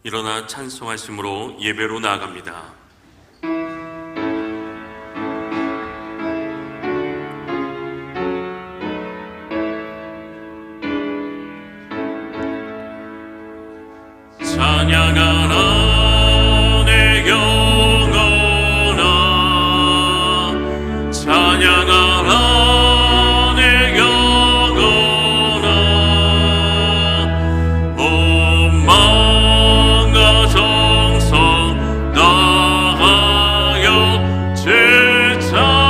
일어나 찬송하심으로 예배로 나아갑니다. 찬양하라 내 영혼아, 찬양하라 내 영혼아. 온 마음과 정성 다하여 주 찬양하라.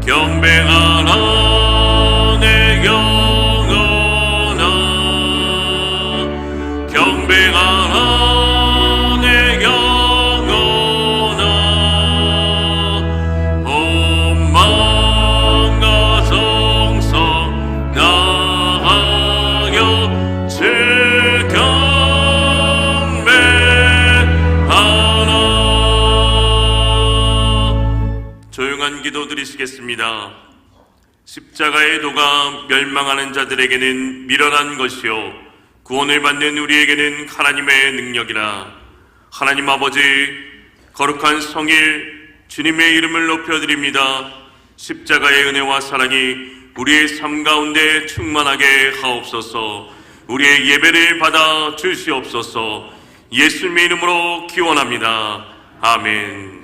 경배하라 기도드리시겠습니다. 십자가의 도가 멸망하는 자들에게는 미련한 것이요 구원을 받는 우리에게는 하나님의 능력이라. 하나님 아버지, 거룩한 성일 주님의 이름을 높여드립니다. 십자가의 은혜와 사랑이 우리의 삶 가운데 충만하게 하옵소서. 우리의 예배를 받아 주시옵소서. 예수님의 이름으로 기원합니다. 아멘.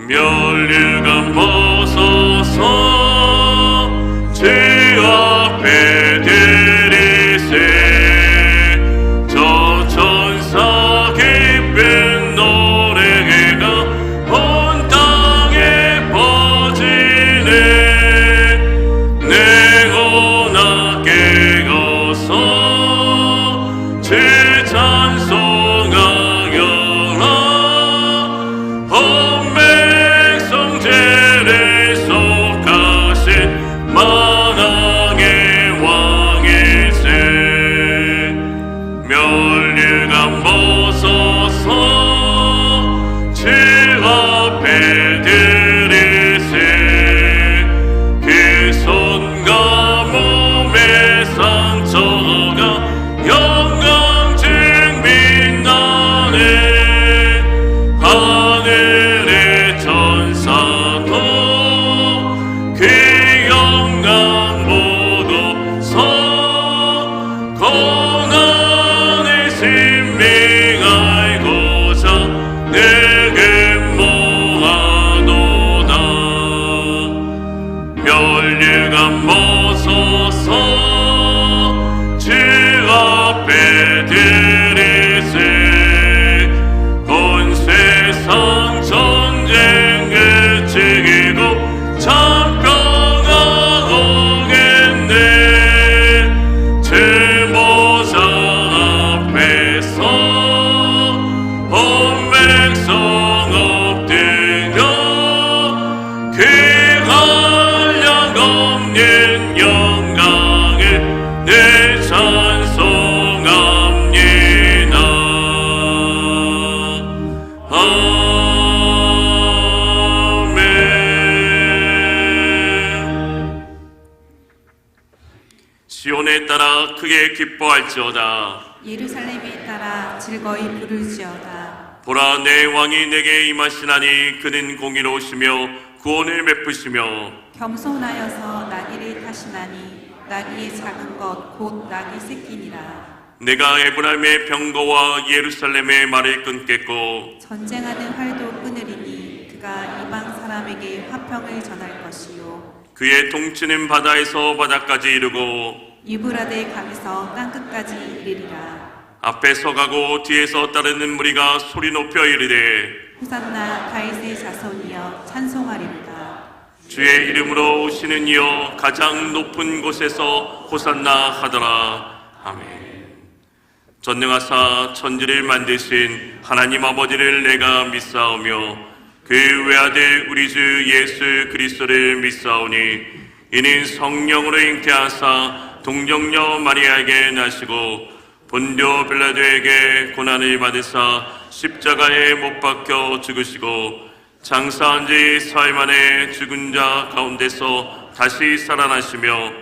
멸류관 벗어서 주 앞에 드리세. 저 천사 기쁜 노래가 온 땅에 퍼지네. 내 혼아 깨어서 주 찬송하여라. 죄를 속하신 만왕의 왕일세. 멸류관 벗어서 주 앞에 드리세. 그 손과 몸의 상처가 영광 증민나네. 하늘의 천사도 그 영광 보고서 고난의 신명 알고자 내게 모아도다. 멸류관 벗어서 주 앞에 드리세. 온 세상 전쟁 그치고 참평화 오겠네. 제모자 앞에서 온 백성 엎드려 그 한량 없는 영광에 내 찬송합니다. 시온에 따라 크게 기뻐할지어다. 예루살렘에 따라 즐거이 부를지어다. 보라, 내 왕이 내게 임하시나니 그는 공의로우시며 구원을 베푸시며 겸손하여서 나귀를 타시나니 나귀의 작은 것 곧 나귀 새끼니라. 내가 에브라임의 병거와 예루살렘의 말을 끊겠고 전쟁하는 활도 끊으리니 그가 이방 사람에게 화평을 전할 것이요. 그의 통치는 바다에서 바다까지 이르고 유브라데 강에서 땅끝까지 이르리라. 앞에서 가고 뒤에서 따르는 무리가 소리 높여 이르되 호산나 다윗의 자손이여 찬송하리로다. 주의 이름으로 오시는 이여 가장 높은 곳에서 호산나 하더라. 아멘. 전능하사 천지를 만드신 하나님 아버지를 내가 믿사오며 그 외아들 우리 주 예수 그리스도를 믿사오니 이는 성령으로 잉태하사 동정녀 마리아에게 나시고 본dio 빌라도에게 고난을 받으사 십자가에 못 박혀 죽으시고 장사한 지 사흘 만에 죽은 자 가운데서 다시 살아나시며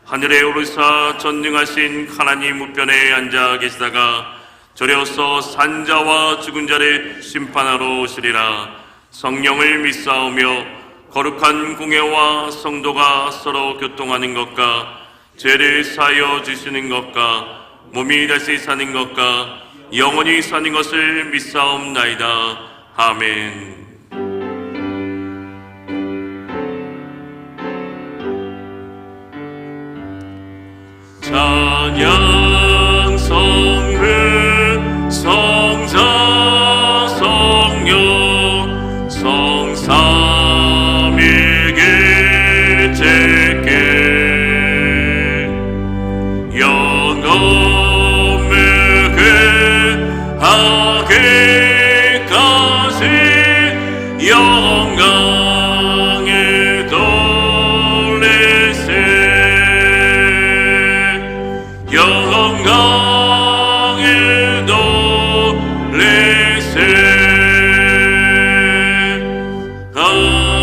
하늘에 오르사 전능하신 하나님 우편에 앉아 계시다가 저려서 산자와 죽은 자를 심판하러 오시리라. 성령을 믿사오며 거룩한 공예와 성도가 서로 교통하는 것과 죄를 사하여 주시는 것과 몸이 다시 사는 것과 영원히 사는 것을 믿사옵나이다. 아멘. 찬양 성부 성자 성령 성삼위일 제께 영원 무궁하게까지 영광을 돌리세 영광을 돌리세 아멘.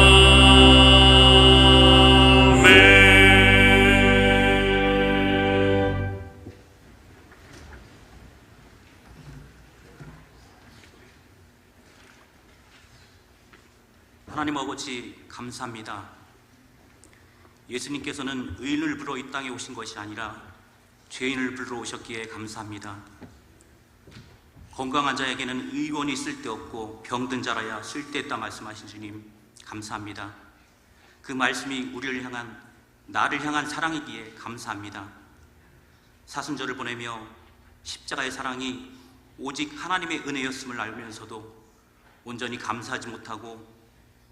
하나님 아버지 감사합니다. 예수님께서는 의인을 부러 이 땅에 오신 것이 아니라 죄인을 부르러 오셨기에 감사합니다. 건강한 자에게는 의원이 쓸데없고 병든 자라야 쓸데있다 말씀하신 주님 감사합니다. 그 말씀이 우리를 향한 나를 향한 사랑이기에 감사합니다. 사순절을 보내며 십자가의 사랑이 오직 하나님의 은혜였음을 알면서도 온전히 감사하지 못하고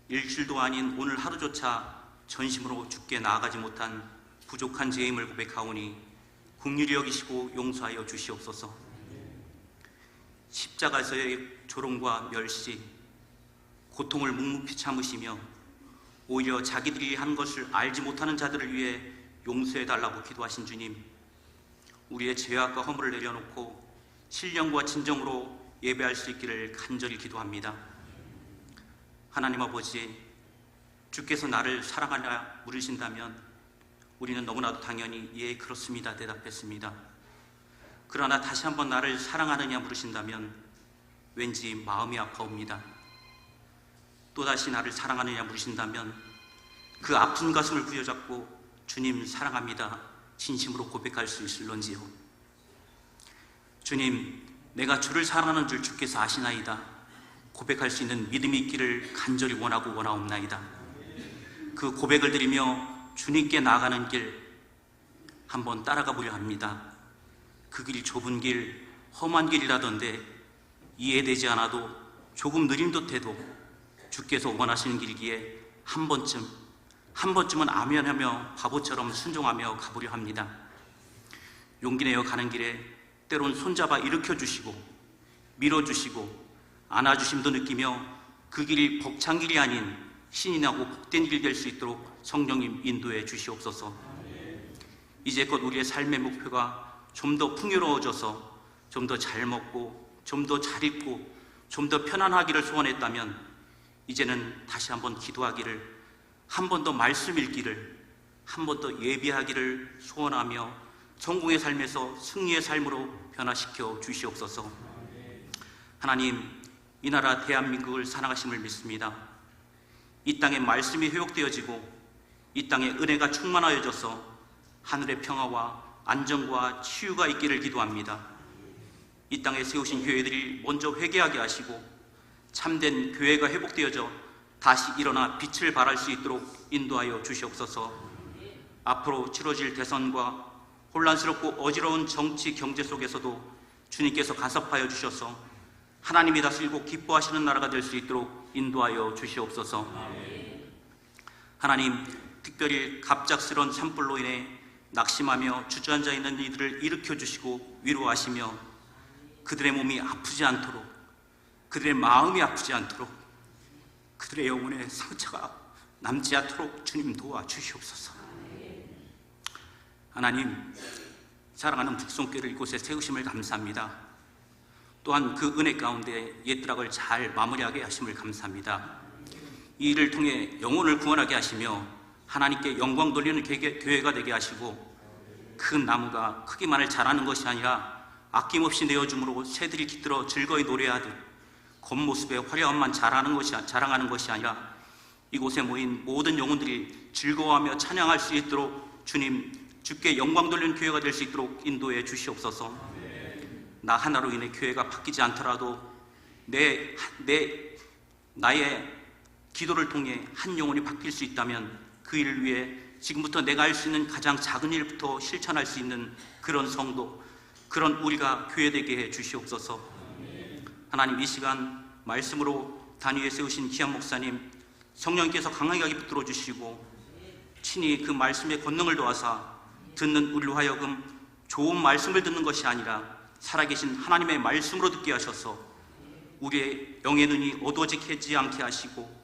일주일도 아닌 오늘 하루조차 전심으로 주께 나아가지 못한 부족한 죄임을 고백하오니 긍휼히 여기시고 용서하여 주시옵소서. 십자가에서의 조롱과 멸시, 고통을 묵묵히 참으시며 오히려 자기들이 한 것을 알지 못하는 자들을 위해 용서해달라고 기도하신 주님, 우리의 죄악과 허물을 내려놓고 신령과 진정으로 예배할 수 있기를 간절히 기도합니다. 하나님 아버지, 주께서 나를 사랑하냐 물으신다면 우리는 너무나도 당연히 예 그렇습니다 대답했습니다. 그러나 다시 한번 나를 사랑하느냐 물으신다면 왠지 마음이 아파옵니다. 또다시 나를 사랑하느냐 물으신다면 그 아픈 가슴을 부여잡고 주님 사랑합니다 진심으로 고백할 수 있을런지요. 주님, 내가 주를 사랑하는 줄 주께서 아시나이다 고백할 수 있는 믿음이 있기를 간절히 원하고 원하옵나이다. 그 고백을 드리며 주님께 나아가는 길 한번 따라가 보려 합니다. 그 길이 좁은 길, 험한 길이라던데 이해되지 않아도 조금 느림듯해도 주께서 원하시는 길이기에 한 번쯤은 아멘하며 바보처럼 순종하며 가보려 합니다. 용기 내어 가는 길에 때론 손잡아 일으켜주시고 밀어주시고 안아주심도 느끼며 그 길이 벅찬 길이 아닌 신이 나고 복된 길이 될 수 있도록 성령님 인도해 주시옵소서. 이제껏 우리의 삶의 목표가 좀 더 풍요로워져서 좀 더 잘 먹고 좀 더 잘 입고 좀 더 편안하기를 소원했다면 이제는 다시 한번 기도하기를, 한 번 더 말씀 읽기를, 한 번 더 예비하기를 소원하며 성공의 삶에서 승리의 삶으로 변화시켜 주시옵소서. 하나님, 이 나라 대한민국을 사랑하심을 믿습니다. 이 땅에 말씀이 회복되어지고 이 땅에 은혜가 충만하여져서 하늘의 평화와 안정과 치유가 있기를 기도합니다. 이 땅에 세우신 교회들이 먼저 회개하게 하시고 참된 교회가 회복되어져 다시 일어나 빛을 발할 수 있도록 인도하여 주시옵소서. 앞으로 치러질 대선과 혼란스럽고 어지러운 정치 경제 속에서도 주님께서 간섭하여 주셔서 하나님이 다스리고 기뻐하시는 나라가 될 수 있도록 인도하여 주시옵소서. 하나님, 특별히 갑작스러운 산불로 인해 낙심하며 주저앉아 있는 이들을 일으켜 주시고 위로하시며 그들의 몸이 아프지 않도록, 그들의 마음이 아프지 않도록, 그들의 영혼에 상처가 남지 않도록 주님 도와주시옵소서. 하나님, 사랑하는 북송교회를 이곳에 세우심을 감사합니다. 또한 그 은혜 가운데 옛드락을 잘 마무리하게 하심을 감사합니다. 이 일을 통해 영혼을 구원하게 하시며 하나님께 영광 돌리는 교회가 되게 하시고, 큰 나무가 크기만을 자라는 것이 아니라 아낌없이 내어줌으로 새들이 깃들어 즐거이 노래하듯 겉모습의 화려함만 자랑하는 것이 아니라 이곳에 모인 모든 영혼들이 즐거워하며 찬양할 수 있도록 주님, 주께 영광 돌리는 교회가 될 수 있도록 인도해 주시옵소서. 나 하나로 인해 교회가 바뀌지 않더라도 나의 기도를 통해 한 영혼이 바뀔 수 있다면 그 일을 위해 지금부터 내가 할 수 있는 가장 작은 일부터 실천할 수 있는 그런 성도, 그런 우리가 교회 되게 해 주시옵소서. 하나님, 이 시간 말씀으로 단위에 세우신 귀한 목사님, 성령께서 강하게 붙들어 주시고 친히 그 말씀의 권능을 도와사 듣는 우리로 하여금 좋은 말씀을 듣는 것이 아니라 살아계신 하나님의 말씀으로 듣게 하셔서 우리의 영의 눈이 어두워지지 않게 하시고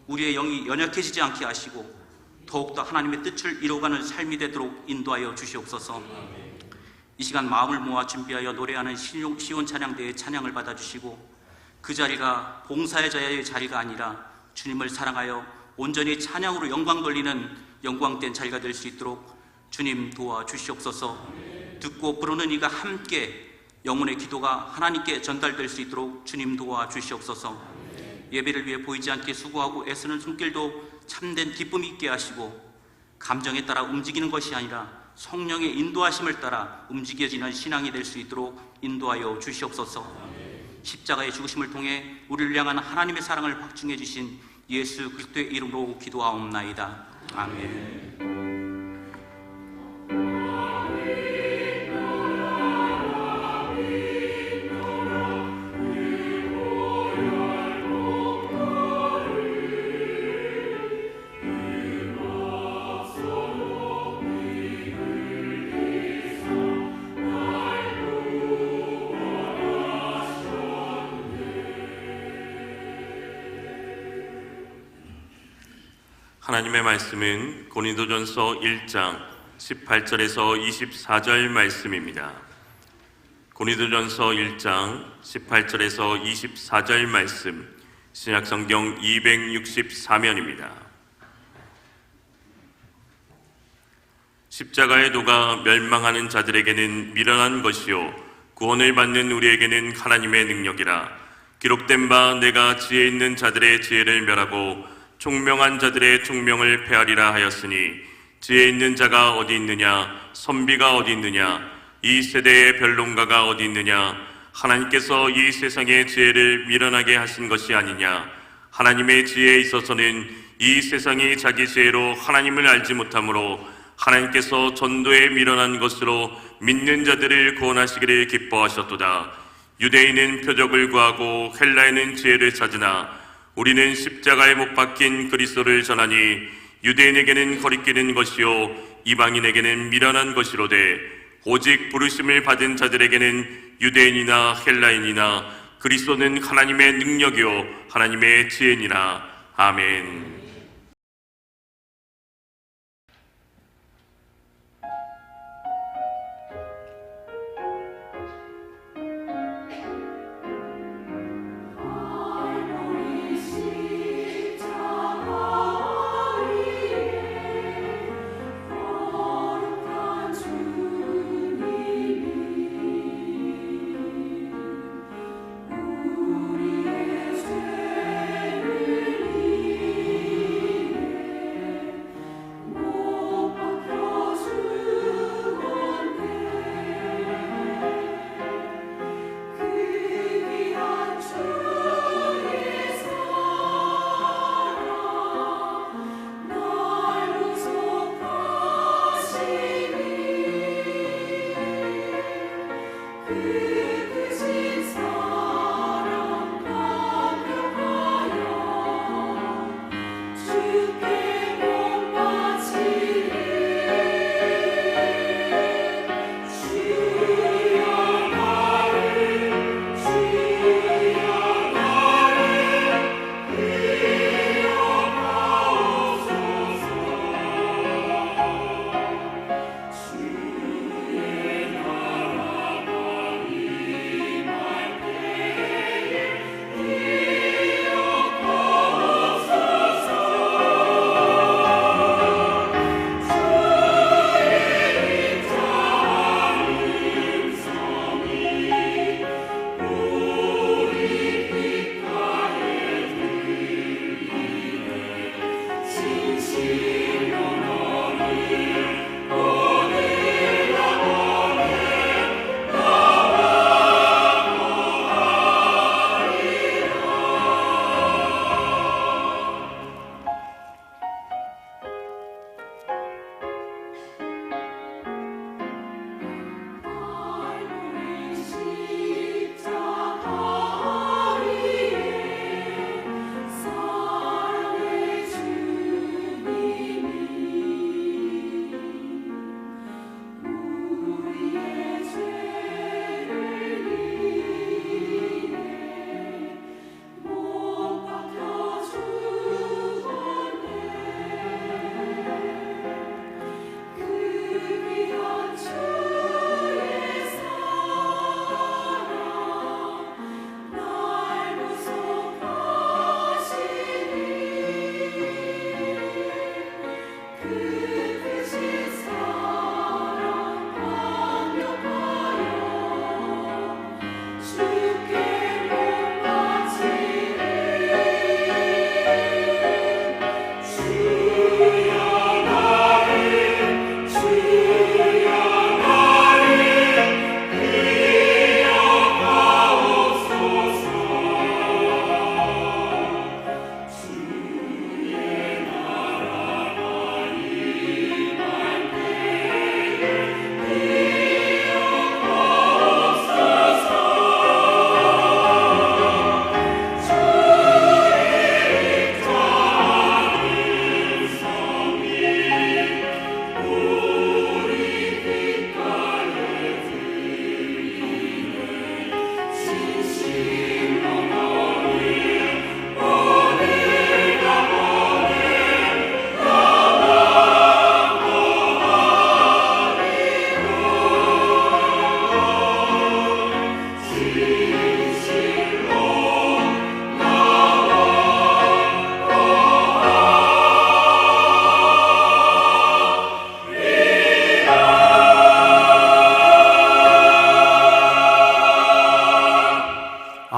우리의 영이 연약해지지 않게 하시고 더욱더 하나님의 뜻을 이루어가는 삶이 되도록 인도하여 주시옵소서. 이 시간 마음을 모아 준비하여 노래하는 시온 찬양대의 찬양을 받아주시고 그 자리가 봉사의 자의 자리가 아니라 주님을 사랑하여 온전히 찬양으로 영광 돌리는 영광된 자리가 될 수 있도록 주님 도와주시옵소서. 듣고 부르는 이가 함께 영혼의 기도가 하나님께 전달될 수 있도록 주님 도와주시옵소서. 예배를 위해 보이지 않게 수고하고 애쓰는 손길도 참된 기쁨이 있게 하시고 감정에 따라 움직이는 것이 아니라 성령의 인도하심을 따라 움직여지는 신앙이 될 수 있도록 인도하여 주시옵소서. 십자가의 죽으심을 통해 우리를 향한 하나님의 사랑을 확증해 주신 예수 그리스도의 이름으로 기도하옵나이다. 아멘. 하나님의 말씀은 고린도전서 1장 18절에서 24절 말씀입니다. 고린도전서 1장 18절에서 24절 말씀, 신약성경 264면입니다. 십자가의 도가 멸망하는 자들에게는 미련한 것이요 구원을 받는 우리에게는 하나님의 능력이라. 기록된 바 내가 지혜 있는 자들의 지혜를 멸하고 총명한 자들의 총명을 폐하리라 하였으니 지혜 있는 자가 어디 있느냐, 선비가 어디 있느냐, 이 세대의 변론가가 어디 있느냐. 하나님께서 이 세상의 지혜를 미련하게 하신 것이 아니냐. 하나님의 지혜에 있어서는 이 세상이 자기 지혜로 하나님을 알지 못하므로 하나님께서 전도에 미련한 것으로 믿는 자들을 구원하시기를 기뻐하셨도다. 유대인은 표적을 구하고 헬라인은 지혜를 찾으나 우리는 십자가에 못 박힌 그리스도를 전하니 유대인에게는 거리끼는 것이요 이방인에게는 미련한 것이로되 오직 부르심을 받은 자들에게는 유대인이나 헬라인이나 그리스도는 하나님의 능력이요 하나님의 지혜니라. 아멘.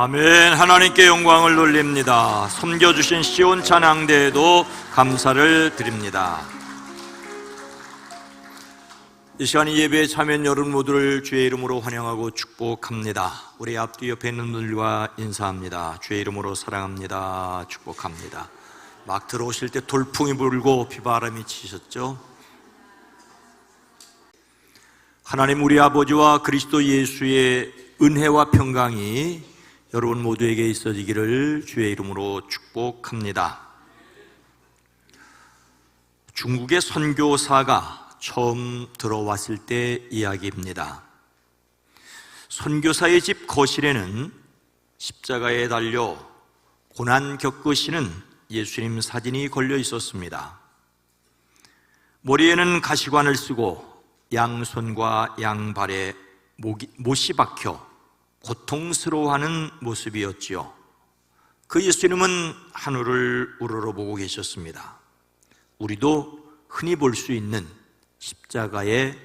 아멘. 하나님께 영광을 돌립니다. 섬겨주신 시온 찬양대에도 감사를 드립니다. 이 시간 이 예배에 참여한 여러분 모두를 주의 이름으로 환영하고 축복합니다. 우리 앞뒤 옆에 있는 분들과 인사합니다. 주의 이름으로 사랑합니다. 축복합니다. 막 들어오실 때 돌풍이 불고 비바람이 치셨죠? 하나님 우리 아버지와 그리스도 예수의 은혜와 평강이 여러분 모두에게 있어지기를 주의 이름으로 축복합니다. 중국의 선교사가 처음 들어왔을 때 이야기입니다. 선교사의 집 거실에는 십자가에 달려 고난 겪으시는 예수님 사진이 걸려 있었습니다. 머리에는 가시관을 쓰고 양손과 양발에 못이 박혀 고통스러워하는 모습이었지요. 그 예수님은 하늘을 우러러보고 계셨습니다. 우리도 흔히 볼 수 있는 십자가에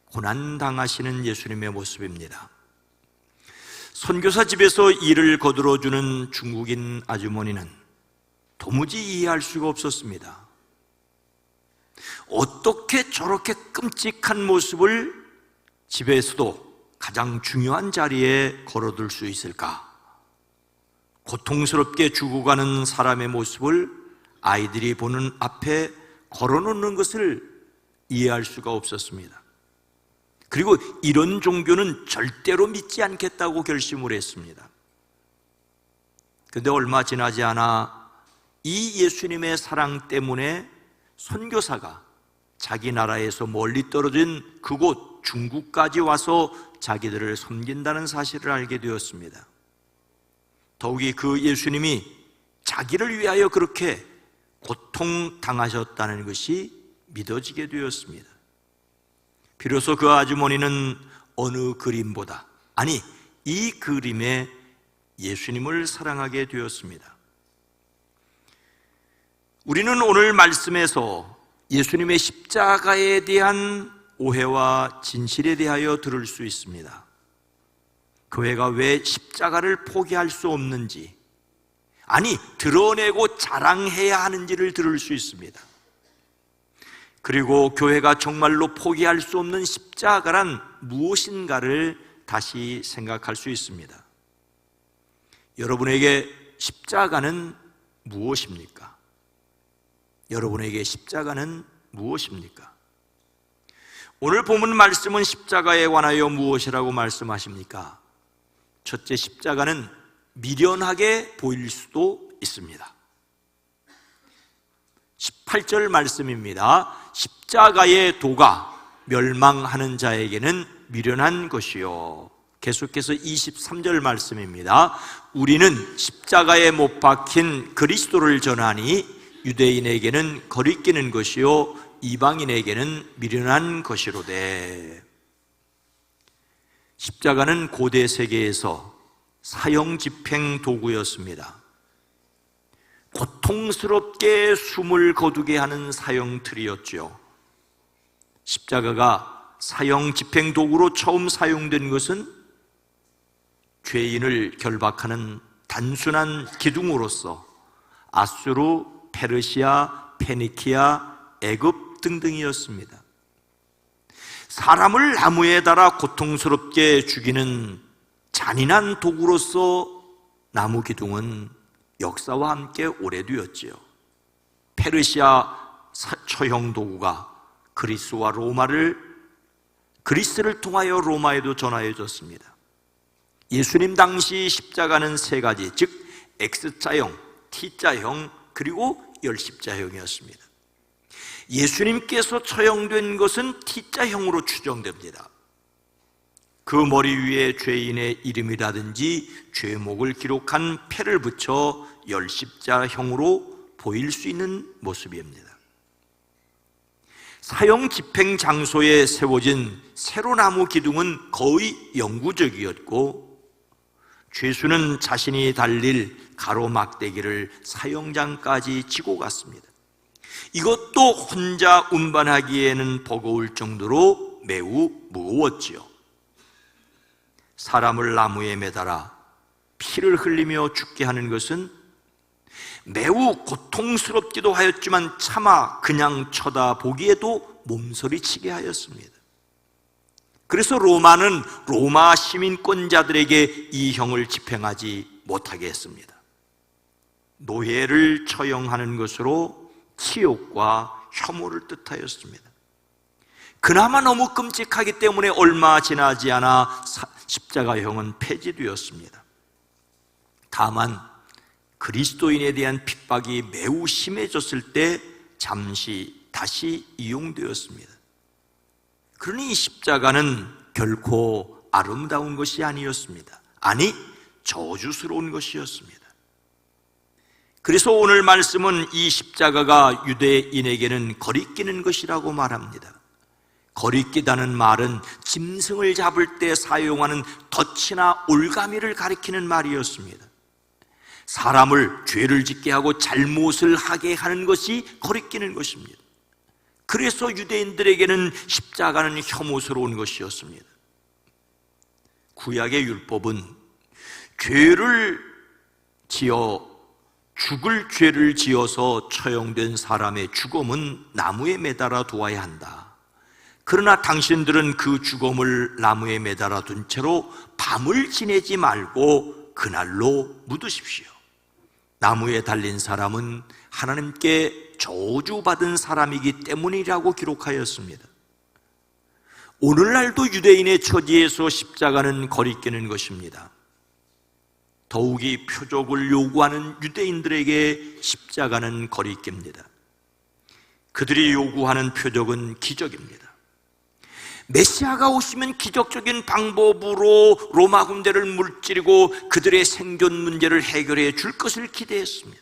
고난당하시는 예수님의 모습입니다. 선교사 집에서 일을 거들어주는 중국인 아주머니는 도무지 이해할 수가 없었습니다. 어떻게 저렇게 끔찍한 모습을 집에서도 가장 중요한 자리에 걸어둘 수 있을까? 고통스럽게 죽어가는 사람의 모습을 아이들이 보는 앞에 걸어놓는 것을 이해할 수가 없었습니다. 그리고 이런 종교는 절대로 믿지 않겠다고 결심을 했습니다. 그런데 얼마 지나지 않아 이 예수님의 사랑 때문에 선교사가 자기 나라에서 멀리 떨어진 그곳 중국까지 와서 자기들을 섬긴다는 사실을 알게 되었습니다. 더욱이 그 예수님이 자기를 위하여 그렇게 고통당하셨다는 것이 믿어지게 되었습니다. 비로소 그 아주머니는 어느 그림보다, 아니 이 그림에 예수님을 사랑하게 되었습니다. 우리는 오늘 말씀에서 예수님의 십자가에 대한 오해와 진실에 대하여 들을 수 있습니다. 교회가 왜 십자가를 포기할 수 없는지, 아니 드러내고 자랑해야 하는지를 들을 수 있습니다. 그리고 교회가 정말로 포기할 수 없는 십자가란 무엇인가를 다시 생각할 수 있습니다. 여러분에게 십자가는 무엇입니까? 여러분에게 십자가는 무엇입니까? 오늘 본문 말씀은 십자가에 관하여 무엇이라고 말씀하십니까? 첫째, 십자가는 미련하게 보일 수도 있습니다. 18절 말씀입니다. 십자가의 도가 멸망하는 자에게는 미련한 것이요. 계속해서 23절 말씀입니다. 우리는 십자가에 못 박힌 그리스도를 전하니 유대인에게는 거리끼는 것이요 이방인에게는 미련한 것이로되. 십자가는 고대 세계에서 사형 집행 도구였습니다. 고통스럽게 숨을 거두게 하는 사형틀이었죠. 십자가가 사형 집행 도구로 처음 사용된 것은 죄인을 결박하는 단순한 기둥으로서 아수르, 페르시아, 페니키아, 애굽 등등이었습니다. 사람을 나무에 달아 고통스럽게 죽이는 잔인한 도구로서 나무 기둥은 역사와 함께 오래되었지요. 페르시아 처형 도구가 그리스를 통하여 로마에도 전하여졌습니다. 예수님 당시 십자가는 세 가지, 즉 X자형, T자형, 그리고 열십자형이었습니다. 예수님께서 처형된 것은 T자형으로 추정됩니다. 그 머리 위에 죄인의 이름이라든지 죄목을 기록한 패를 붙여 열십자형으로 보일 수 있는 모습입니다. 사형 집행 장소에 세워진 세로나무 기둥은 거의 영구적이었고, 죄수는 자신이 달릴 가로막대기를 사형장까지 지고 갔습니다. 이것도 혼자 운반하기에는 버거울 정도로 매우 무거웠지요. 사람을 나무에 매달아 피를 흘리며 죽게 하는 것은 매우 고통스럽기도 하였지만 차마 그냥 쳐다보기에도 몸서리치게 하였습니다. 그래서 로마는 로마 시민권자들에게 이 형을 집행하지 못하게 했습니다. 노예를 처형하는 것으로 치욕과 혐오를 뜻하였습니다. 그나마 너무 끔찍하기 때문에 얼마 지나지 않아 십자가형은 폐지되었습니다. 다만 그리스도인에 대한 핍박이 매우 심해졌을 때 잠시 다시 이용되었습니다. 그러니 이 십자가는 결코 아름다운 것이 아니었습니다. 아니, 저주스러운 것이었습니다. 그래서 오늘 말씀은 이 십자가가 유대인에게는 거리끼는 것이라고 말합니다. 거리끼다는 말은 짐승을 잡을 때 사용하는 덫이나 올가미를 가리키는 말이었습니다. 사람을 죄를 짓게 하고 잘못을 하게 하는 것이 거리끼는 것입니다. 그래서 유대인들에게는 십자가는 혐오스러운 것이었습니다. 구약의 율법은 죄를 지어 죽을 죄를 지어서 처형된 사람의 죽음은 나무에 매달아 두어야 한다. 그러나 당신들은 그 죽음을 나무에 매달아 둔 채로 밤을 지내지 말고 그날로 묻으십시오. 나무에 달린 사람은 하나님께 저주받은 사람이기 때문이라고 기록하였습니다. 오늘날도 유대인의 처지에서 십자가는 거리끼는 것입니다. 더욱이 표적을 요구하는 유대인들에게 십자가는 거리낍니다. 그들이 요구하는 표적은 기적입니다. 메시아가 오시면 기적적인 방법으로 로마 군대를 물찌르고 그들의 생존 문제를 해결해 줄 것을 기대했습니다.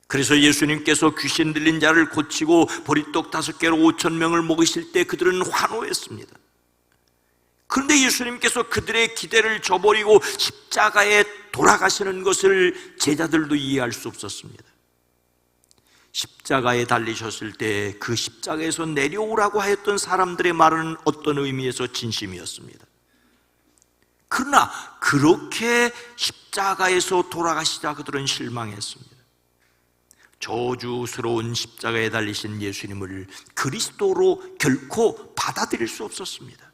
그래서 예수님께서 귀신 들린 자를 고치고 보리떡 5개로 5,000명을 먹이실 때 그들은 환호했습니다. 그런데 예수님께서 그들의 기대를 저버리고 십자가에 돌아가시는 것을 제자들도 이해할 수 없었습니다. 십자가에 달리셨을 때 그 십자가에서 내려오라고 하였던 사람들의 말은 어떤 의미에서 진심이었습니다. 그러나 그렇게 십자가에서 돌아가시자 그들은 실망했습니다. 저주스러운 십자가에 달리신 예수님을 그리스도로 결코 받아들일 수 없었습니다.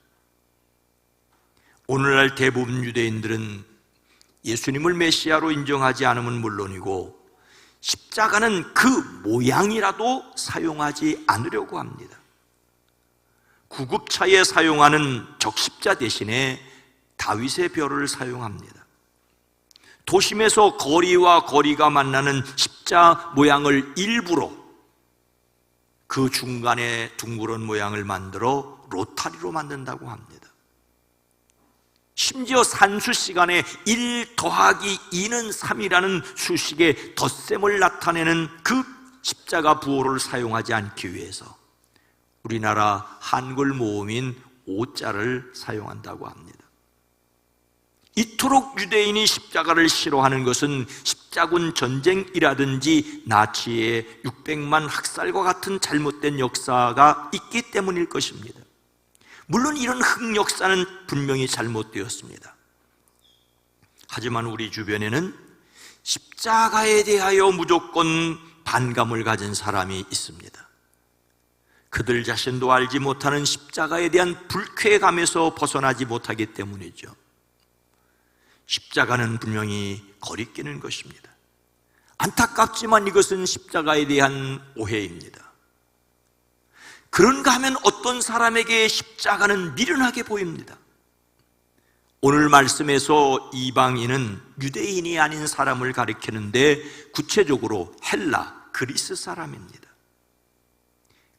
오늘날 대부분 유대인들은 예수님을 메시아로 인정하지 않으면 물론이고 십자가는 그 모양이라도 사용하지 않으려고 합니다. 구급차에 사용하는 적십자 대신에 다윗의 벼를 사용합니다. 도심에서 거리와 거리가 만나는 십자 모양을 일부러 그 중간에 둥그런 모양을 만들어 로타리로 만든다고 합니다. 심지어 산수 시간에 1 더하기 2는 3이라는 수식의 덧셈을 나타내는 그 십자가 부호를 사용하지 않기 위해서 우리나라 한글 모음인 오자를 사용한다고 합니다. 이토록 유대인이 십자가를 싫어하는 것은 십자군 전쟁이라든지 나치의 600만 학살과 같은 잘못된 역사가 있기 때문일 것입니다. 물론 이런 흑역사는 분명히 잘못되었습니다. 하지만 우리 주변에는 십자가에 대하여 무조건 반감을 가진 사람이 있습니다. 그들 자신도 알지 못하는 십자가에 대한 불쾌감에서 벗어나지 못하기 때문이죠. 십자가는 분명히 거리끼는 것입니다. 안타깝지만 이것은 십자가에 대한 오해입니다. 그런가 하면 어떤 사람에게 십자가는 미련하게 보입니다. 오늘 말씀에서 이방인은 유대인이 아닌 사람을 가리키는데 구체적으로 헬라, 그리스 사람입니다.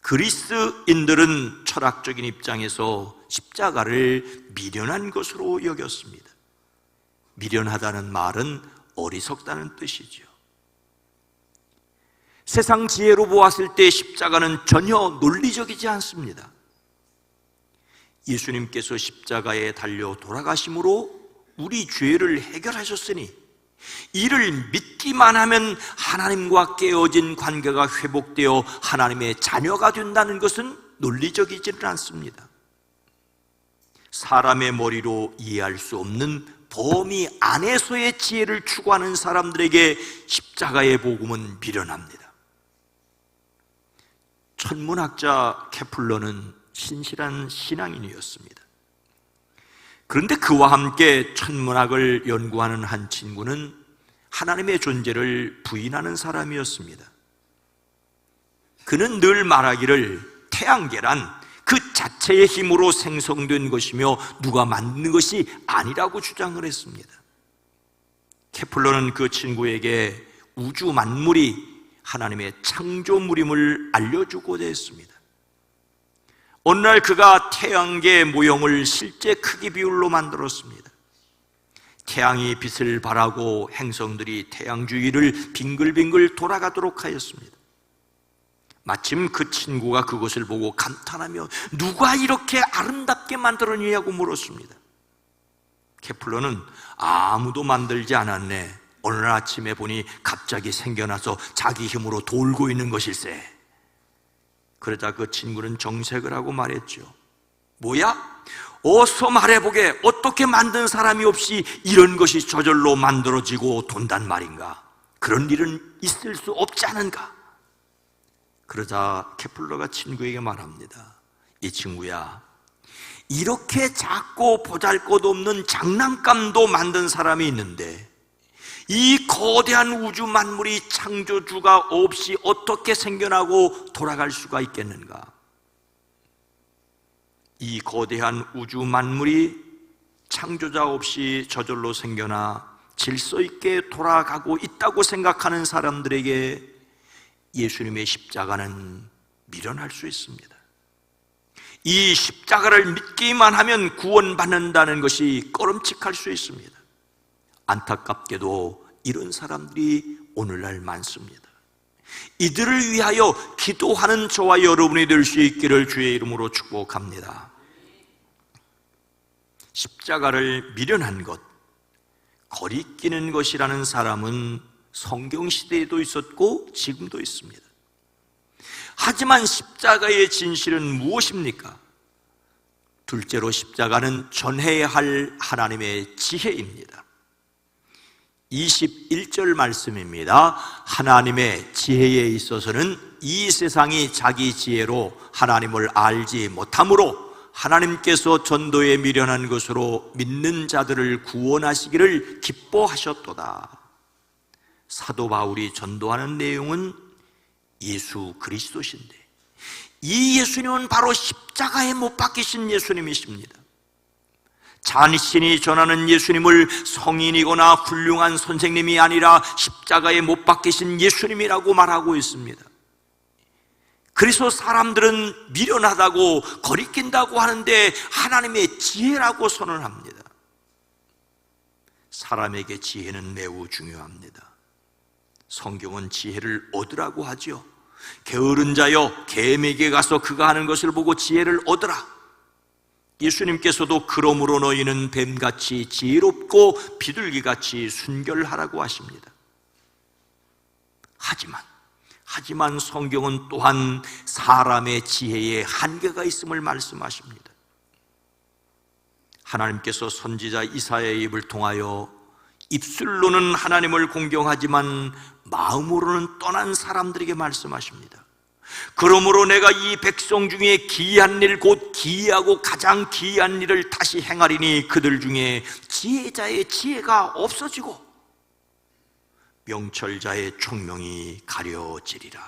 그리스인들은 철학적인 입장에서 십자가를 미련한 것으로 여겼습니다. 미련하다는 말은 어리석다는 뜻이죠. 세상 지혜로 보았을 때 십자가는 전혀 논리적이지 않습니다. 예수님께서 십자가에 달려 돌아가심으로 우리 죄를 해결하셨으니 이를 믿기만 하면 하나님과 깨어진 관계가 회복되어 하나님의 자녀가 된다는 것은 논리적이지는 않습니다. 사람의 머리로 이해할 수 없는 범위 안에서의 지혜를 추구하는 사람들에게 십자가의 복음은 미련합니다. 천문학자 케플러는 신실한 신앙인이었습니다. 그런데 그와 함께 천문학을 연구하는 한 친구는 하나님의 존재를 부인하는 사람이었습니다. 그는 늘 말하기를 태양계란 그 자체의 힘으로 생성된 것이며 누가 만든 것이 아니라고 주장을 했습니다. 케플러는 그 친구에게 우주 만물이 하나님의 창조물임을 알려주고자 했습니다. 어느 날 그가 태양계의 모형을 실제 크기 비율로 만들었습니다. 태양이 빛을 발하고 행성들이 태양 주위를 빙글빙글 돌아가도록 하였습니다. 마침 그 친구가 그것을 보고 감탄하며 누가 이렇게 아름답게 만들었냐고 물었습니다. 케플러는 아무도 만들지 않았네. 오늘 아침에 보니 갑자기 생겨나서 자기 힘으로 돌고 있는 것일세. 그러자 그 친구는 정색을 하고 말했죠. 뭐야? 어서 말해보게. 어떻게 만든 사람이 없이 이런 것이 저절로 만들어지고 돈단 말인가? 그런 일은 있을 수 없지 않은가? 그러자 케플러가 친구에게 말합니다. 이 친구야, 이렇게 작고 보잘것없는 장난감도 만든 사람이 있는데 이 거대한 우주 만물이 창조주가 없이 어떻게 생겨나고 돌아갈 수가 있겠는가? 이 거대한 우주 만물이 창조자 없이 저절로 생겨나 질서 있게 돌아가고 있다고 생각하는 사람들에게 예수님의 십자가는 미련할 수 있습니다. 이 십자가를 믿기만 하면 구원받는다는 것이 꺼름칙할 수 있습니다. 안타깝게도 이런 사람들이 오늘날 많습니다. 이들을 위하여 기도하는 저와 여러분이 될 수 있기를 주의 이름으로 축복합니다. 십자가를 미련한 것, 거리끼는 것이라는 사람은 성경시대에도 있었고 지금도 있습니다. 하지만 십자가의 진실은 무엇입니까? 둘째로 십자가는 전해야 할 하나님의 지혜입니다. 21절 말씀입니다. 하나님의 지혜에 있어서는 이 세상이 자기 지혜로 하나님을 알지 못하므로 하나님께서 전도에 미련한 것으로 믿는 자들을 구원하시기를 기뻐하셨도다. 사도 바울이 전도하는 내용은 예수 그리스도신데 이 예수님은 바로 십자가에 못 박히신 예수님이십니다. 잔신이 전하는 예수님을 성인이거나 훌륭한 선생님이 아니라 십자가에 못 박히신 예수님이라고 말하고 있습니다. 그래서 사람들은 미련하다고 거리낀다고 하는데 하나님의 지혜라고 선언합니다. 사람에게 지혜는 매우 중요합니다. 성경은 지혜를 얻으라고 하죠. 게으른 자여 뱀에게 가서 그가 하는 것을 보고 지혜를 얻으라. 예수님께서도 그러므로 너희는 뱀같이 지혜롭고 비둘기같이 순결하라고 하십니다. 하지만 성경은 또한 사람의 지혜에 한계가 있음을 말씀하십니다. 하나님께서 선지자 이사야의 입을 통하여 입술로는 하나님을 공경하지만 마음으로는 떠난 사람들에게 말씀하십니다. 그러므로 내가 이 백성 중에 기이한 일, 곧 기이하고 가장 기이한 일을 다시 행하리니 그들 중에 지혜자의 지혜가 없어지고 명철자의 총명이 가려지리라.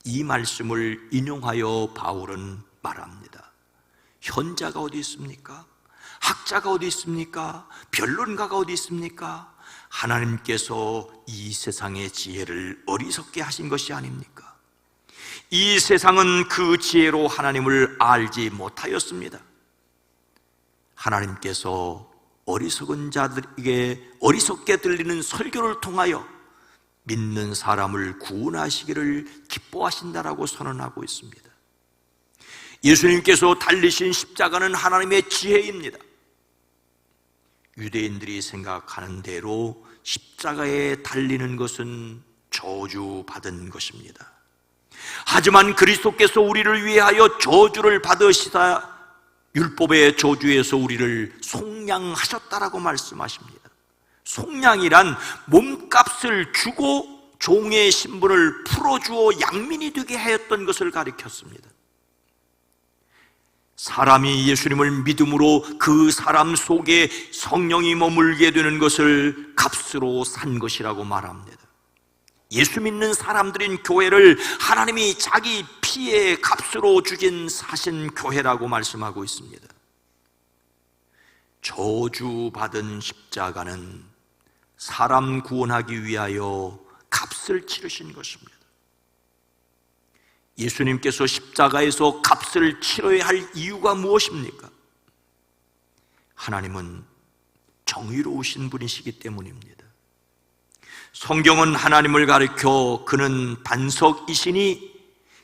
이 말씀을 인용하여 바울은 말합니다. 현자가 어디 있습니까? 학자가 어디 있습니까? 변론가가 어디 있습니까? 하나님께서 이 세상의 지혜를 어리석게 하신 것이 아닙니까? 이 세상은 그 지혜로 하나님을 알지 못하였습니다. 하나님께서 어리석은 자들에게 어리석게 들리는 설교를 통하여 믿는 사람을 구원하시기를 기뻐하신다라고 선언하고 있습니다. 예수님께서 달리신 십자가는 하나님의 지혜입니다. 유대인들이 생각하는 대로 십자가에 달리는 것은 저주받은 것입니다. 하지만 그리스도께서 우리를 위하여 저주를 받으시다 율법의 저주에서 우리를 속량하셨다라고 말씀하십니다. 속량이란 몸값을 주고 종의 신분을 풀어주어 양민이 되게 하였던 것을 가리켰습니다. 사람이 예수님을 믿음으로 그 사람 속에 성령이 머물게 되는 것을 값으로 산 것이라고 말합니다. 예수 믿는 사람들인 교회를 하나님이 자기 피의 값으로 사신 교회라고 말씀하고 있습니다. 저주받은 십자가는 사람 구원하기 위하여 값을 치르신 것입니다. 예수님께서 십자가에서 값을 치러야 할 이유가 무엇입니까? 하나님은 정의로우신 분이시기 때문입니다. 성경은 하나님을 가리켜 그는 반석이시니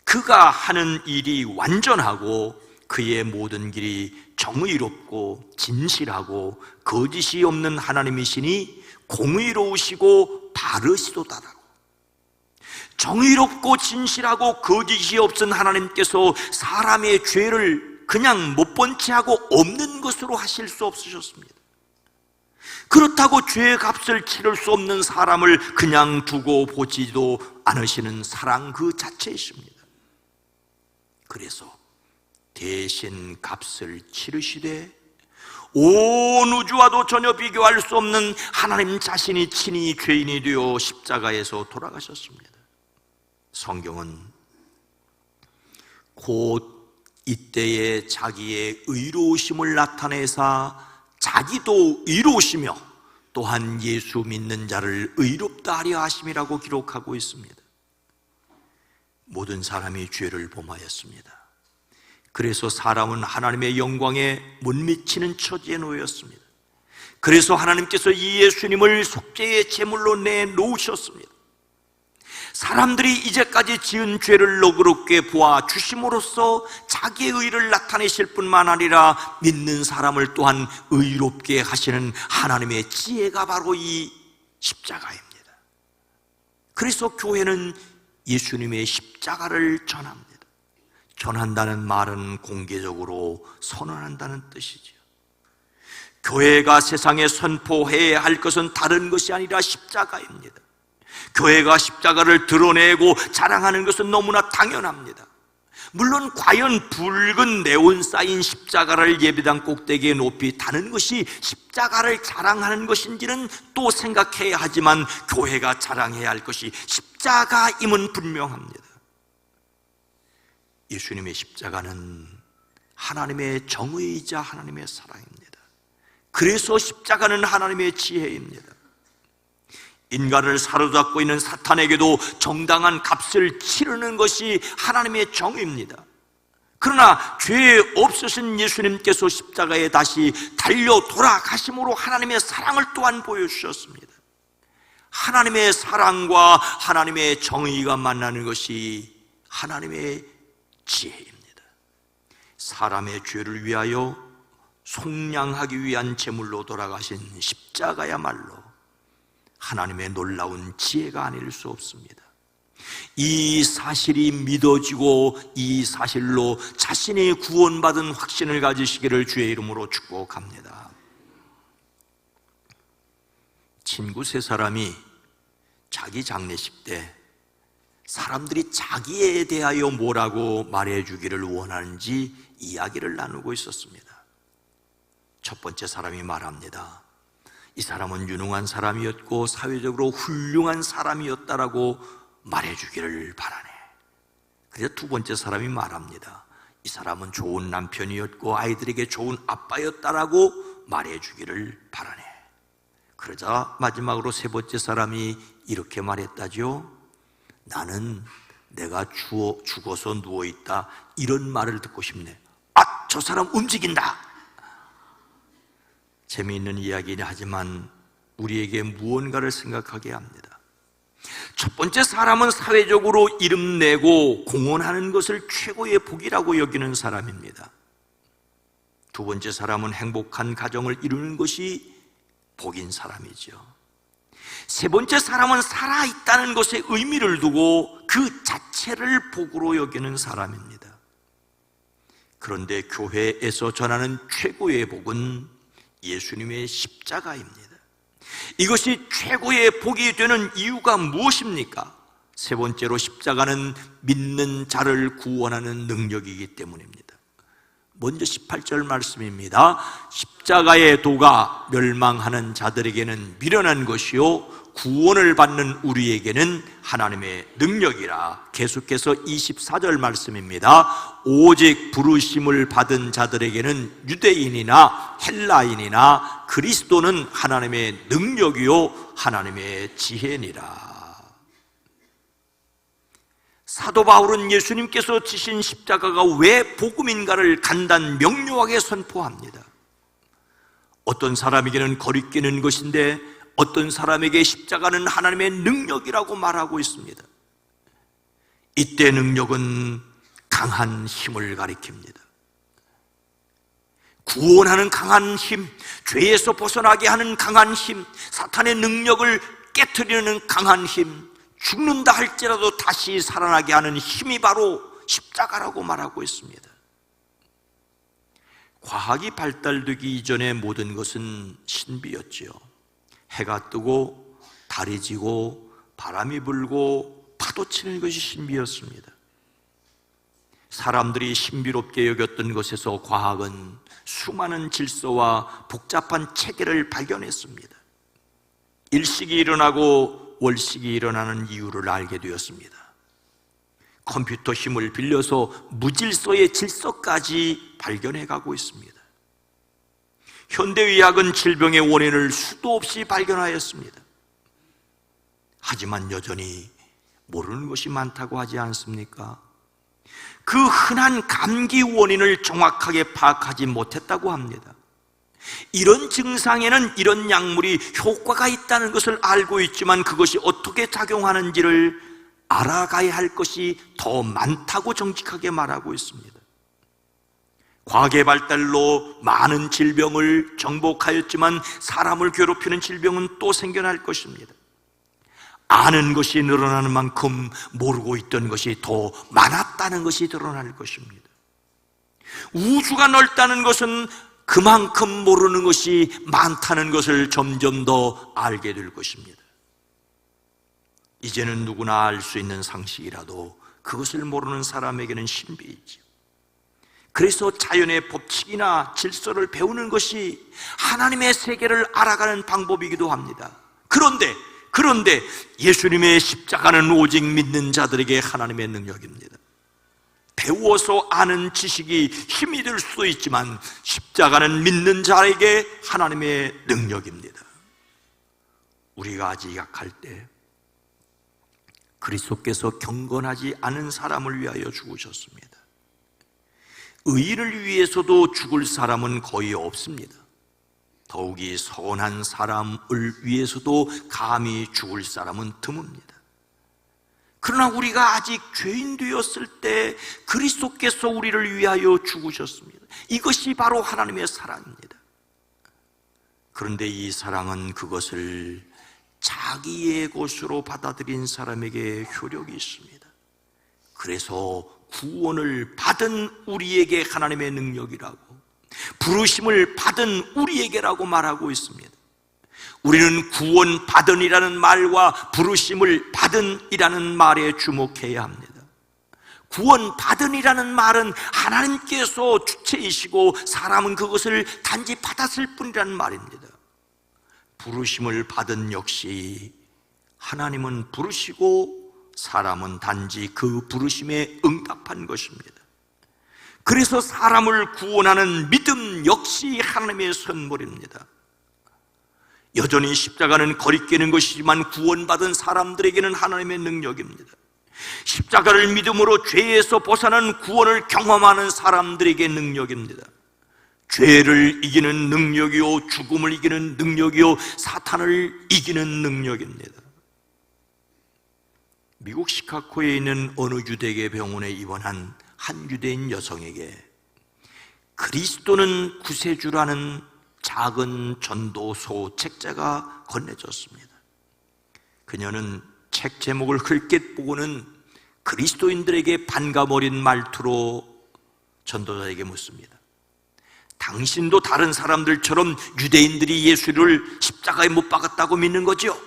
그가 하는 일이 완전하고 그의 모든 길이 정의롭고 진실하고 거짓이 없는 하나님이시니 공의로우시고 바르시도다라고. 정의롭고 진실하고 거짓이 없은 하나님께서 사람의 죄를 그냥 못 본 채 하고 없는 것으로 하실 수 없으셨습니다. 그렇다고 죄의 값을 치를 수 없는 사람을 그냥 두고 보지도 않으시는 사랑 그 자체이십니다. 그래서 대신 값을 치르시되 온 우주와도 전혀 비교할 수 없는 하나님 자신이 친히 죄인이 되어 십자가에서 돌아가셨습니다. 성경은 곧 이때에 자기의 의로우심을 나타내사 자기도 의로우시며 또한 예수 믿는 자를 의롭다 하려 하심이라고 기록하고 있습니다. 모든 사람이 죄를 범하였습니다. 그래서 사람은 하나님의 영광에 못 미치는 처지에 놓였습니다. 그래서 하나님께서 이 예수님을 속죄의 제물로 내놓으셨습니다. 사람들이 이제까지 지은 죄를 너그럽게 보아 주심으로써 자기의 의를 나타내실 뿐만 아니라 믿는 사람을 또한 의롭게 하시는 하나님의 지혜가 바로 이 십자가입니다. 그래서 교회는 예수님의 십자가를 전합니다. 전한다는 말은 공개적으로 선언한다는 뜻이죠. 교회가 세상에 선포해야 할 것은 다른 것이 아니라 십자가입니다. 교회가 십자가를 드러내고 자랑하는 것은 너무나 당연합니다. 물론 과연 붉은 네온 사인 십자가를 예배당 꼭대기에 높이 다는 것이 십자가를 자랑하는 것인지는 또 생각해야 하지만 교회가 자랑해야 할 것이 십자가임은 분명합니다. 예수님의 십자가는 하나님의 정의이자 하나님의 사랑입니다. 그래서 십자가는 하나님의 지혜입니다. 인간을 사로잡고 있는 사탄에게도 정당한 값을 치르는 것이 하나님의 정의입니다. 그러나 죄 없으신 예수님께서 십자가에 다시 달려 돌아가심으로 하나님의 사랑을 또한 보여주셨습니다. 하나님의 사랑과 하나님의 정의가 만나는 것이 하나님의 지혜입니다. 사람의 죄를 위하여 속량하기 위한 제물로 돌아가신 십자가야말로 하나님의 놀라운 지혜가 아닐 수 없습니다. 이 사실이 믿어지고 이 사실로 자신이 구원받은 확신을 가지시기를 주의 이름으로 축복합니다. 친구 세 사람이 자기 장례식 때 사람들이 자기에 대하여 뭐라고 말해주기를 원하는지 이야기를 나누고 있었습니다. 첫 번째 사람이 말합니다. 이 사람은 유능한 사람이었고 사회적으로 훌륭한 사람이었다라고 말해주기를 바라네. 그래서 두 번째 사람이 말합니다. 이 사람은 좋은 남편이었고 아이들에게 좋은 아빠였다라고 말해주기를 바라네. 그러자 마지막으로 세 번째 사람이 이렇게 말했다죠. 나는 내가 죽어서 누워있다 이런 말을 듣고 싶네. 아, 저 사람 움직인다. 재미있는 이야기는 하지만 우리에게 무언가를 생각하게 합니다. 첫 번째 사람은 사회적으로 이름내고 공헌하는 것을 최고의 복이라고 여기는 사람입니다. 두 번째 사람은 행복한 가정을 이루는 것이 복인 사람이죠. 세 번째 사람은 살아있다는 것에 의미를 두고 그 자체를 복으로 여기는 사람입니다. 그런데 교회에서 전하는 최고의 복은 예수님의 십자가입니다. 이것이 최고의 복이 되는 이유가 무엇입니까? 세 번째로 십자가는 믿는 자를 구원하는 능력이기 때문입니다. 먼저 18절 말씀입니다. 십자가의 도가 멸망하는 자들에게는 미련한 것이요 구원을 받는 우리에게는 하나님의 능력이라. 계속해서 24절 말씀입니다. 오직 부르심을 받은 자들에게는 유대인이나 헬라인이나 그리스도는 하나님의 능력이요 하나님의 지혜니라. 사도 바울은 예수님께서 지신 십자가가 왜 복음인가를 간단 명료하게 선포합니다. 어떤 사람에게는 거리끼는 것인데 어떤 사람에게 십자가는 하나님의 능력이라고 말하고 있습니다. 이때 능력은 강한 힘을 가리킵니다. 구원하는 강한 힘, 죄에서 벗어나게 하는 강한 힘, 사탄의 능력을 깨트리는 강한 힘, 죽는다 할지라도 다시 살아나게 하는 힘이 바로 십자가라고 말하고 있습니다. 과학이 발달되기 이전의 모든 것은 신비였지요. 해가 뜨고 달이 지고 바람이 불고 파도 치는 것이 신비였습니다. 사람들이 신비롭게 여겼던 것에서 과학은 수많은 질서와 복잡한 체계를 발견했습니다. 일식이 일어나고 월식이 일어나는 이유를 알게 되었습니다. 컴퓨터 힘을 빌려서 무질서의 질서까지 발견해 가고 있습니다. 현대의학은 질병의 원인을 수도 없이 발견하였습니다. 하지만 여전히 모르는 것이 많다고 하지 않습니까? 그 흔한 감기 원인을 정확하게 파악하지 못했다고 합니다. 이런 증상에는 이런 약물이 효과가 있다는 것을 알고 있지만 그것이 어떻게 작용하는지를 알아가야 할 것이 더 많다고 정직하게 말하고 있습니다. 과학의 발달로 많은 질병을 정복하였지만 사람을 괴롭히는 질병은 또 생겨날 것입니다. 아는 것이 늘어나는 만큼 모르고 있던 것이 더 많았다는 것이 드러날 것입니다. 우주가 넓다는 것은 그만큼 모르는 것이 많다는 것을 점점 더 알게 될 것입니다. 이제는 누구나 알 수 있는 상식이라도 그것을 모르는 사람에게는 신비이지요. 그래서 자연의 법칙이나 질서를 배우는 것이 하나님의 세계를 알아가는 방법이기도 합니다. 그런데 예수님의 십자가는 오직 믿는 자들에게 하나님의 능력입니다. 배워서 아는 지식이 힘이 될 수도 있지만 십자가는 믿는 자에게 하나님의 능력입니다. 우리가 아직 약할 때 그리스도께서 경건하지 않은 사람을 위하여 죽으셨습니다. 의인을 위해서도 죽을 사람은 거의 없습니다. 더욱이 선한 사람을 위해서도 감히 죽을 사람은 드뭅니다. 그러나 우리가 아직 죄인 되었을 때 그리스도께서 우리를 위하여 죽으셨습니다. 이것이 바로 하나님의 사랑입니다. 그런데 이 사랑은 그것을 자기의 것으로 받아들인 사람에게 효력이 있습니다. 그래서 구원을 받은 우리에게 하나님의 능력이라고, 부르심을 받은 우리에게라고 말하고 있습니다. 우리는 구원받은이라는 말과 부르심을 받은이라는 말에 주목해야 합니다. 구원받은이라는 말은 하나님께서 주체이시고 사람은 그것을 단지 받았을 뿐이라는 말입니다. 부르심을 받은 역시 하나님은 부르시고 사람은 단지 그 부르심에 응답한 것입니다. 그래서 사람을 구원하는 믿음 역시 하나님의 선물입니다. 여전히 십자가는 거리끼는 것이지만 구원받은 사람들에게는 하나님의 능력입니다. 십자가를 믿음으로 죄에서 벗어난 구원을 경험하는 사람들에게 능력입니다. 죄를 이기는 능력이요, 죽음을 이기는 능력이요, 사탄을 이기는 능력입니다. 미국 시카고에 있는 어느 유대계 병원에 입원한 한 유대인 여성에게 그리스도는 구세주라는 작은 전도서 책자가 건네졌습니다. 그녀는 책 제목을 흘낏 보고는 그리스도인들에게 반감 어린 말투로 전도자에게 묻습니다. 당신도 다른 사람들처럼 유대인들이 예수를 십자가에 못 박았다고 믿는 거죠?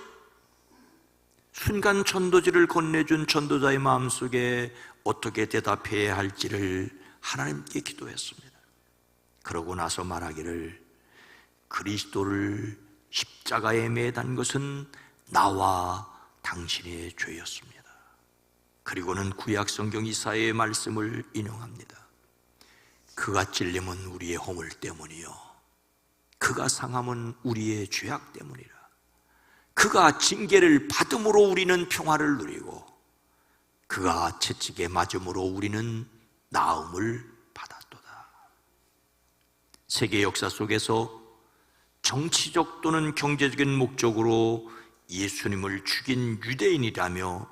순간 전도지를 건네준 전도자의 마음속에 어떻게 대답해야 할지를 하나님께 기도했습니다. 그러고 나서 말하기를, 그리스도를 십자가에 매단 것은 나와 당신의 죄였습니다. 그리고는 구약 성경 이사야의 말씀을 인용합니다. 그가 찔림은 우리의 허물 때문이요, 그가 상함은 우리의 죄악 때문이라. 그가 징계를 받음으로 우리는 평화를 누리고 그가 채찍에 맞음으로 우리는 나음을 받았도다. 세계 역사 속에서 정치적 또는 경제적인 목적으로 예수님을 죽인 유대인이라며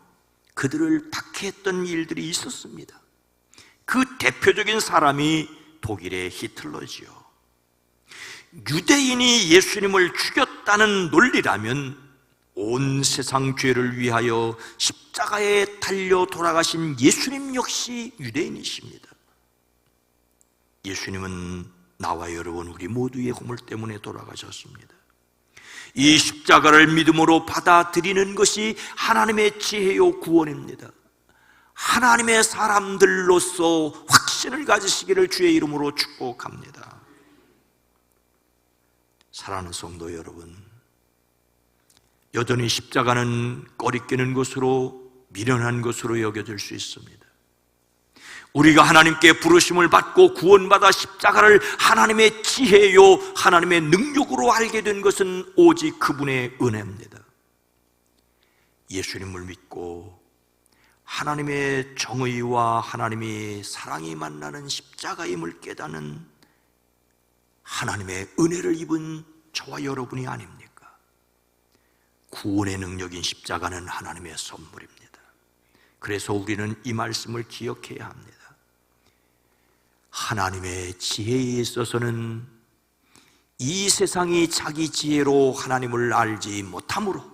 그들을 박해했던 일들이 있었습니다. 그 대표적인 사람이 독일의 히틀러지요. 유대인이 예수님을 죽였다는 논리라면 온 세상 죄를 위하여 십자가에 달려 돌아가신 예수님 역시 유대인이십니다. 예수님은 나와 여러분 우리 모두의 허물 때문에 돌아가셨습니다. 이 십자가를 믿음으로 받아들이는 것이 하나님의 지혜요 구원입니다. 하나님의 사람들로서 확신을 가지시기를 주의 이름으로 축복합니다. 사랑하는 성도 여러분, 여전히 십자가는 꺼리끼는 것으로, 미련한 것으로 여겨질 수 있습니다. 우리가 하나님께 부르심을 받고 구원받아 십자가를 하나님의 지혜요, 하나님의 능력으로 알게 된 것은 오직 그분의 은혜입니다. 예수님을 믿고 하나님의 정의와 하나님의 사랑이 만나는 십자가임을 깨닫는 하나님의 은혜를 입은 저와 여러분이 아닙니까? 구원의 능력인 십자가는 하나님의 선물입니다. 그래서 우리는 이 말씀을 기억해야 합니다. 하나님의 지혜에 있어서는 이 세상이 자기 지혜로 하나님을 알지 못하므로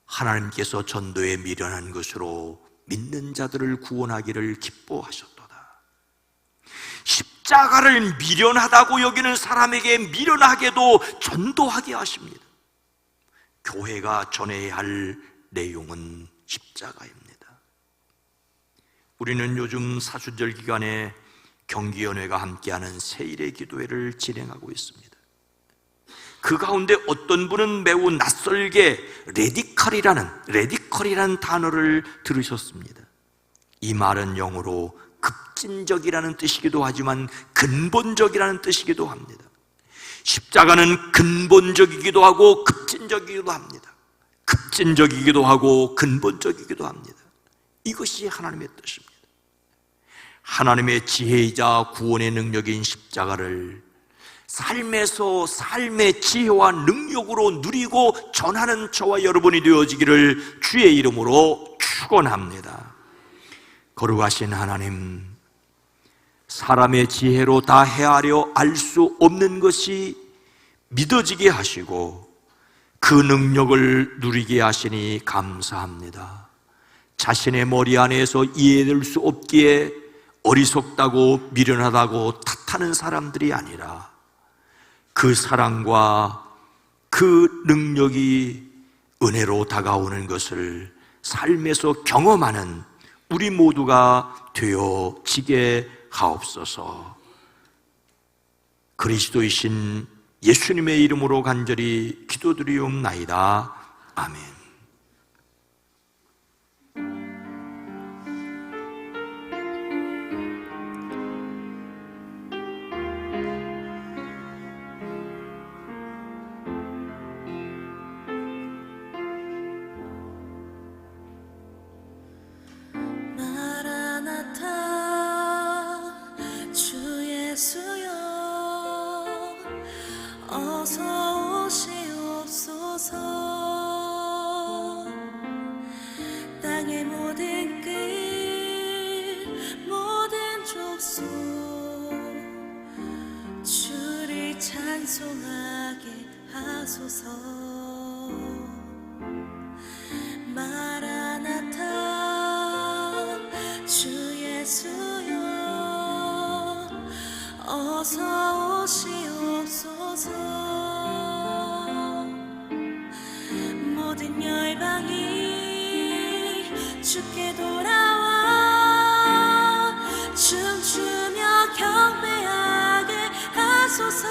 하나님께서 전도에 미련한 것으로 믿는 자들을 구원하기를 기뻐하셨도다. 십자가를 미련하다고 여기는 사람에게 미련하게도 전도하게 하십니다. 교회가 전해야 할 내용은 십자가입니다. 우리는 요즘 사순절 기간에 경기연회가 함께하는 세일의 기도회를 진행하고 있습니다. 그 가운데 어떤 분은 매우 낯설게 레디컬이라는 단어를 들으셨습니다. 이 말은 영어로 급진적이라는 뜻이기도 하지만 근본적이라는 뜻이기도 합니다. 십자가는 근본적이기도 하고 급진적이기도 합니다. 급진적이기도 하고 근본적이기도 합니다. 이것이 하나님의 뜻입니다. 하나님의 지혜이자 구원의 능력인 십자가를 삶에서 삶의 지혜와 능력으로 누리고 전하는 저와 여러분이 되어지기를 주의 이름으로 축원합니다. 거룩하신 하나님, 사람의 지혜로 다 헤아려 알 수 없는 것이 믿어지게 하시고 그 능력을 누리게 하시니 감사합니다. 자신의 머리 안에서 이해될 수 없기에 어리석다고 미련하다고 탓하는 사람들이 아니라 그 사랑과 그 능력이 은혜로 다가오는 것을 삶에서 경험하는 우리 모두가 되어지게 하옵소서. 그리스도이신 예수님의 이름으로 간절히 기도드리옵나이다. 아멘. 어서 오시옵소서. 땅의 모든 끝 모든 족속 주를 찬송하게 하소서. 마라나타 주 예수여 어서 오시옵소서. 모든 열방이 주께 돌아와 춤추며 경배하게 하소서.